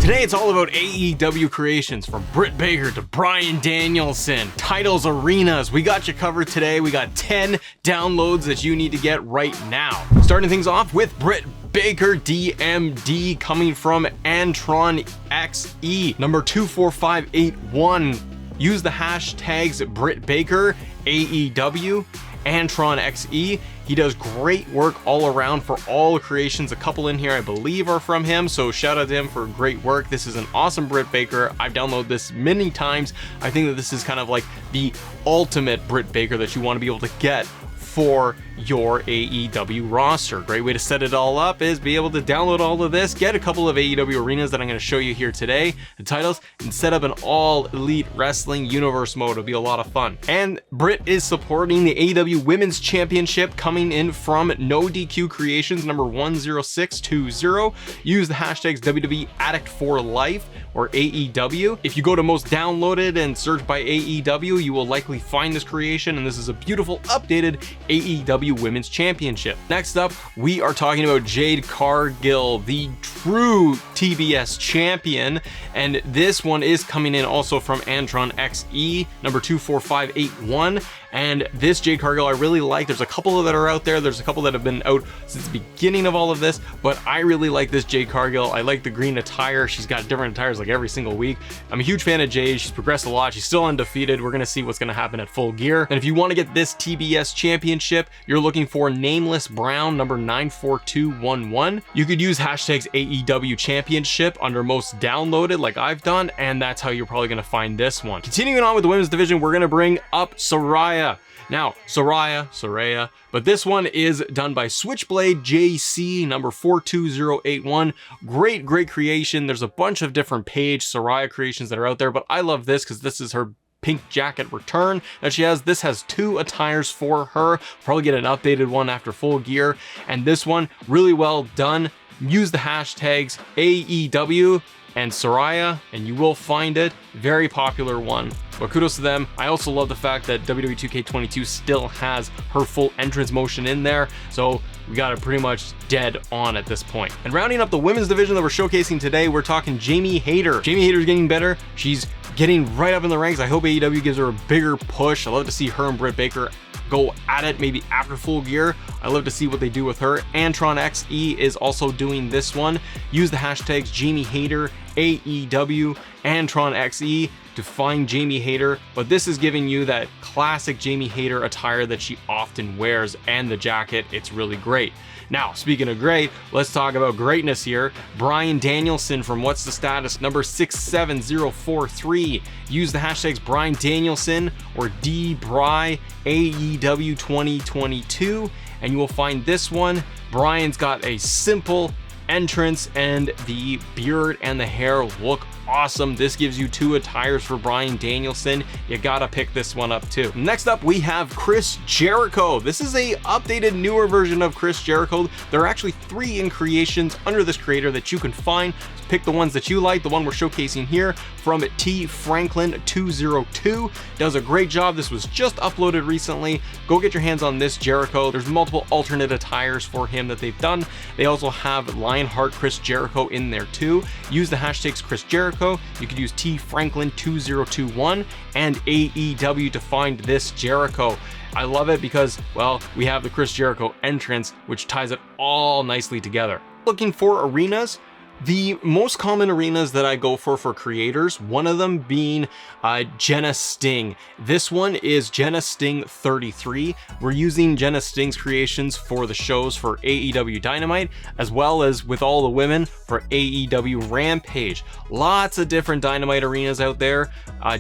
Today it's all about AEW creations, from Britt Baker to Bryan Danielson, titles, arenas. We got you covered today. We got 10 downloads that you need to get right now. Starting things off with Britt Baker DMD coming from Antron XE, number 24581. Use the hashtags Britt Baker, AEW, Antron XE. He does great work all around for all creations. A couple in here I believe are from him, so shout out to him for great work. This is an awesome Britt Baker. I've downloaded this many times. I think that this is kind of like the ultimate Britt Baker that you want to be able to get for your AEW roster. Great way to set it all up is be able to download all of this, get a couple of AEW arenas that I'm going to show you here today, the titles, and set up an all elite wrestling universe mode. It'll be a lot of fun. And Britt is supporting the AEW Women's Championship coming in from No DQ Creations, number 10620. Use the hashtags WWE Addict for Life or AEW. If you go to most downloaded and search by AEW, you will likely find this creation, and this is a beautiful updated AEW Women's Championship. Next up, we are talking about Jade Cargill, the true TBS champion, and this one is coming in also from Antron XE, number 24581. And this Jade Cargill I really like. There's a couple that are out there. There's a couple that have been out since the beginning of all of this, but I really like this Jade Cargill. I like the green attire. She's got different attires like every single week. I'm a huge fan of Jade. She's progressed a lot. She's still undefeated. We're gonna see what's gonna happen at Full Gear. And if you want to get this TBS championship, you're looking for Nameless Brown, number 94211. You could use hashtags AEW championship under most downloaded like I've done, and that's how you're probably gonna find this one. Continuing on with the women's division, we're gonna bring up Saraya. Now, Saraya, but this one is done by Switchblade JC, number 42081. Great creation. There's a bunch of different page Saraya creations that are out there, but I love this because this is her pink jacket return that she has. This has 2 attires for her. Probably get an updated one after Full Gear. And this one, really well done. Use the hashtags AEW and Saraya, and you will find it. Very popular one. But kudos to them. I also love the fact that WWE 2K22 still has her full entrance motion in there, so we got it pretty much dead on at this point. And rounding up the women's division that we're showcasing today, we're talking Jamie Hayter. Jamie Hayter's getting better. She's getting right up in the ranks. I hope AEW gives her a bigger push. I love to see her and Britt Baker go at it maybe after Full Gear. I love to see what they do with her. Antron XE is also doing this one. Use the hashtags Jamie Hayter, AEW, Antron XE to find Jamie Hayter, but this is giving you that classic Jamie Hayter attire that she often wears, and the jacket, it's really great. Now, speaking of great, let's talk about greatness here. Bryan Danielson from What's the Status, number 67043. Use the hashtags Bryan Danielson or DBry AEW 2022, and you will find this one. Bryan's got a simple entrance, and the beard and the hair look awesome. This gives you 2 attires for Bryan Danielson. You gotta pick this one up too. Next up, we have Chris Jericho. This is a updated, newer version of Chris Jericho. There are actually 3 in creations under this creator that you can find. Pick the ones that you like. The one we're showcasing here from T Franklin 202 does a great job. This was just uploaded recently. Go get your hands on this Jericho. There's multiple alternate attires for him that they've done. They also have Lionheart Chris Jericho in there too. Use the hashtags Chris Jericho. You could use T Franklin 2021 and AEW to find this Jericho. I love it because, well, we have the Chris Jericho entrance, which ties it all nicely together. Looking for arenas? The most common arenas that I go for creators, one of them being Jenna Sting. This one is Jenna Sting 33. We're using Jenna Sting's creations for the shows for AEW Dynamite, as well as with all the women for AEW Rampage. Lots of different Dynamite arenas out there.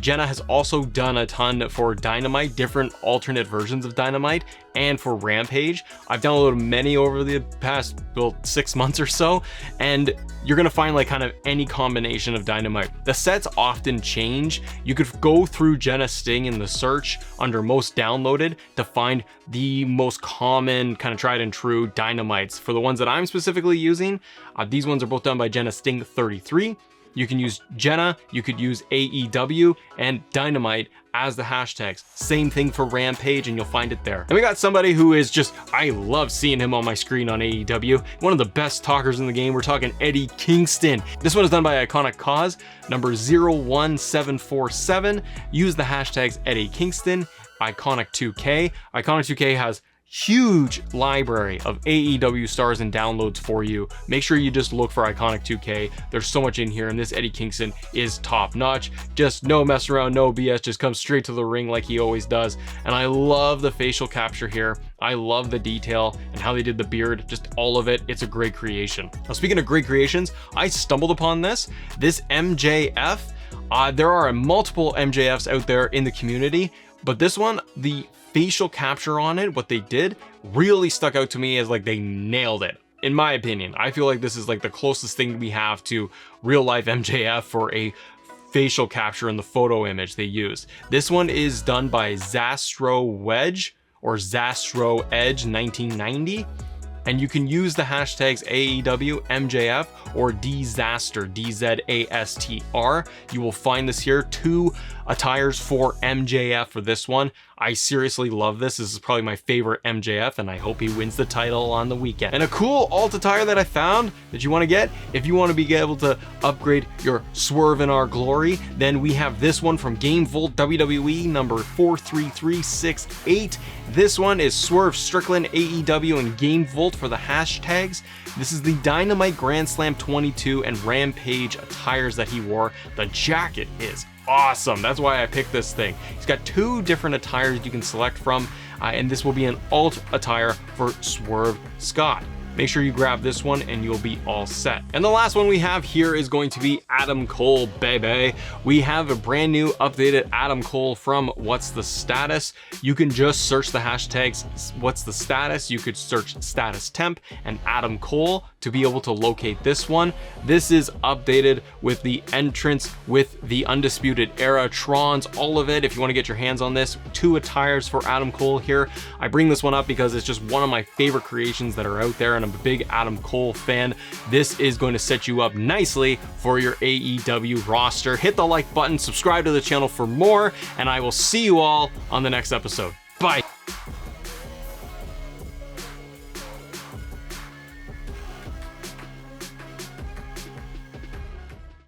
Jenna has also done a ton for Dynamite, different alternate versions of Dynamite, and for Rampage. I've downloaded many over the past 6 months or so, and you're gonna find like kind of any combination of Dynamite. The sets often change. You could go through Jenna Sting in the search under most downloaded to find the most common kind of tried and true Dynamites. For the ones that I'm specifically using, these ones are both done by Jenna Sting 33. You can use Jenna, you could use AEW, and Dynamite as the hashtags. Same thing for Rampage, and you'll find it there. And we got somebody who is just, I love seeing him on my screen on AEW. One of the best talkers in the game. We're talking Eddie Kingston. This one is done by Iconic Cause, number 01747. Use the hashtags Eddie Kingston, Iconic2K. Iconic2K has huge library of AEW stars and downloads for you. Make sure you just look for Iconic 2K. There's so much in here, and this Eddie Kingston is top notch. Just no mess around, no BS, just comes straight to the ring like he always does. And I love the facial capture here. I love the detail and how they did the beard, just all of it. It's a great creation. Now, speaking of great creations, I stumbled upon this MJF. There are multiple MJFs out there in the community, but this one, the facial capture on it, what they did really stuck out to me as like they nailed it. In my opinion, I feel like this is like the closest thing we have to real life MJF for a facial capture in the photo image they used. This one is done by Zastro Wedge or Zastro Edge 1990. And you can use the hashtags AEW, MJF, or Disaster, DZASTR. You will find this here, 2 attires for MJF for this one. I seriously love this. This is probably my favorite MJF, and I hope he wins the title on the weekend. And a cool alt attire that I found that you want to get, if you want to be able to upgrade your Swerve in Our Glory, then we have this one from Game Volt WWE number 43368. This one is Swerve Strickland, AEW, and Game Volt for the hashtags. This is the Dynamite Grand Slam 22 and Rampage attires that he wore. The jacket is awesome. That's why I picked this thing. He's got 2 different attires you can select from, and this will be an alt attire for Swerve Scott. Make sure you grab this one and you'll be all set. And the last one we have here is going to be Adam Cole, baby. We have a brand new updated Adam Cole from What's the Status. You can just search the hashtags What's the Status. You could search Status Temp and Adam Cole to be able to locate this one. This is updated with the entrance, with the Undisputed Era, Trons, all of it. If you want to get your hands on this, 2 attires for Adam Cole here. I bring this one up because it's just one of my favorite creations that are out there, and I'm a big Adam Cole fan. This is going to set you up nicely for your AEW roster. Hit the like button, subscribe to the channel for more, and I will see you all on the next episode. Bye.